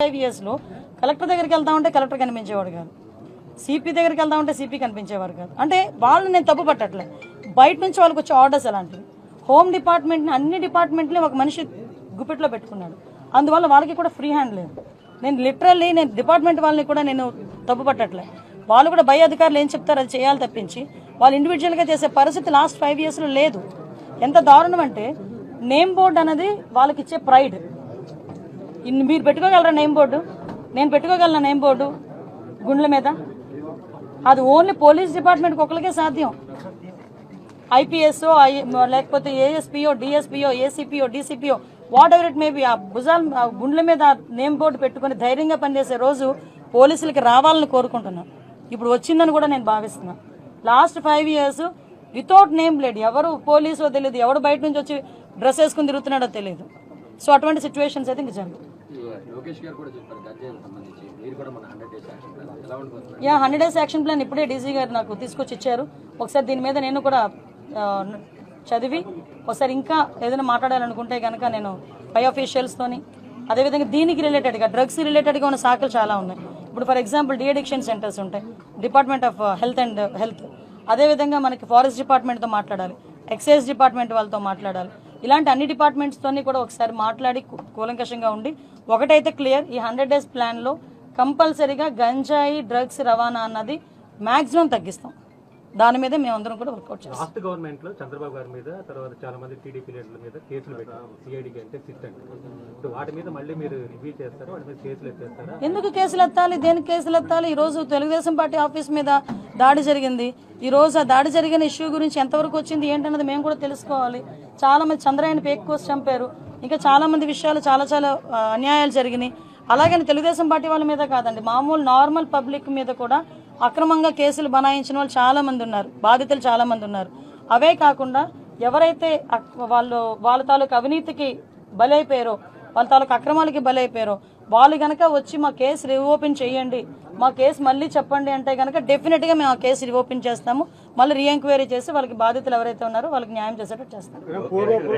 5 yearsలో collector దగ్గరికి వెళ్తామంటే collector కనిపించేవాడు కాదు, CP దగ్గరికి వెళ్తామంటే సిపి కనిపించేవారు కాదు. అంటే వాళ్ళని నేను తప్పు పట్టట్లే, బయట నుంచి వాళ్ళకి వచ్చే ఆర్డర్స్ అలాంటివి. హోమ్ డిపార్ట్మెంట్ని అన్ని డిపార్ట్మెంట్ని ఒక మనిషి గుప్పెట్లో పెట్టుకున్నాడు, అందువల్ల వాళ్ళకి కూడా ఫ్రీ హ్యాండ్ లేదు. నేను డిపార్ట్మెంట్ వాళ్ళని కూడా నేను తప్పు పట్టట్లే, వాళ్ళు కూడా పై అధికారులు ఏం చెప్తారు అది చేయాలి తప్పించి వాళ్ళు ఇండివిజువల్గా చేసే పరిస్థితి లాస్ట్ 5 yearsలో లేదు. ఎంత దారుణం అంటే నేమ్ బోర్డు అనేది వాళ్ళకి ఇచ్చే ప్రైడ్. మీరు పెట్టుకోగలరా నేమ్ బోర్డు? నేను పెట్టుకోగలనా నేమ్ బోర్డు గుండ్ల మీద? అది ఓన్లీ పోలీస్ డిపార్ట్మెంట్కి ఒకరికే సాధ్యం. ఐపీఎస్ఓ లేకపోతే ఏఎస్పీఓ డిఎస్పీఓ ఏసీపీఓ డీసీపీఓ whatever it may be, ఆ భుజాలు ఆ గుండ్ల మీద నేమ్ బోర్డు పెట్టుకుని ధైర్యంగా పనిచేసే రోజు పోలీసులకి రావాలని కోరుకుంటున్నాను. ఇప్పుడు వచ్చిందని కూడా నేను భావిస్తున్నాను. Last 5 years without name plate, ఎవరు పోలీసో తెలియదు, ఎవడు బయట నుంచి వచ్చి డ్రెస్ వేసుకుని తిరుగుతున్నాడో తెలియదు. సో అటువంటి సిచ్యువేషన్స్ అయితే ఇంక జరుగుతుంది. 100 days యాక్షన్ ప్లాన్ ఇప్పుడే డీజీ గారు నాకు తీసుకొచ్చి ఇచ్చారు. ఒకసారి దీని మీద నేను కూడా చదివి ఒకసారి ఇంకా ఏదైనా మాట్లాడాలనుకుంటే కనుక నేను పై ఆఫీషియల్స్తోని, అదేవిధంగా దీనికి రిలేటెడ్గా డ్రగ్స్ రిలేటెడ్గా ఉన్న శాఖలు చాలా ఉన్నాయి. ఇప్పుడు ఫర్ ఎగ్జాంపుల్ డీఅడిక్షన్ సెంటర్స్ ఉంటాయి, డిపార్ట్మెంట్ ఆఫ్ హెల్త్, అదేవిధంగా మనకి ఫారెస్ట్ డిపార్ట్మెంట్తో మాట్లాడాలి, ఎక్సైజ్ డిపార్ట్మెంట్ వాళ్ళతో మాట్లాడాలి. ఇలాంటి అన్ని డిపార్ట్మెంట్స్తోని కూడా ఒకసారి మాట్లాడి కూలంకషంగా ఉండి ఒకటైతే క్లియర్, ఈ 100 days ప్లాన్లో కంపల్సరీగా గంజాయి డ్రగ్స్ రవాణా అన్నది మాక్సిమం తగ్గిస్తాం. దాని మీద మేమందరం కూడా వర్కౌట్ చేస్తాం. లాస్ట్ గవర్నమెంట్ లో చంద్రబాబు గారి మీద, తర్వాత చాలా మంది టీడీపీ లీడర్ల మీద కేసులు పెట్టారు. సిఐడికి అంటే సిట్ అంటే వాటి మీద మళ్ళీ మీరు రివ్యూ చేస్తారా? వాటి మీద కేసులు ఎత్తేస్తారా? ఎందుకు కేసులు ఎత్తాలి? దేనికి కేసులు ఎత్తాలి? ఈ రోజు తెలుగుదేశం పార్టీ ఆఫీస్ మీద దాడి జరిగింది. ఈ రోజు ఆ దాడి జరిగిన ఇష్యూ గురించి ఎంతవరకు వచ్చింది ఏంటన్నది మేము కూడా తెలుసుకోవాలి. చాలా మంది చంద్రయాన్ పేక్ కోసి చంపారు, ఇంకా చాలా మంది విషయాలు చాలా అన్యాయాలు జరిగినాయి. అలాగని తెలుగుదేశం పార్టీ వాళ్ళ మీద కాదండి, మామూలు నార్మల్ పబ్లిక్ మీద కూడా అక్రమంగా కేసులు బనాయించిన వాళ్ళు చాలా మంది ఉన్నారు, బాధితులు చాలా మంది ఉన్నారు. అవే కాకుండా ఎవరైతే వాళ్ళ తాలూకు అవినీతికి బలైపోయారో, వాళ్ళ తాలూకు అక్రమాలకి బలైపోయారో వాళ్ళు గనక వచ్చి మా కేసు రీఓపెన్ చేయండి, మా కేసు మళ్ళీ చెప్పండి అంటే కనుక డెఫినెట్గా మేము ఆ కేసు రీఓపెన్ చేస్తాము. మళ్ళీ రీఎంక్వైరీ చేసి వాళ్ళకి బాధితులు ఎవరైతే ఉన్నారో వాళ్ళకి న్యాయం చేసేటట్టు చేస్తాము.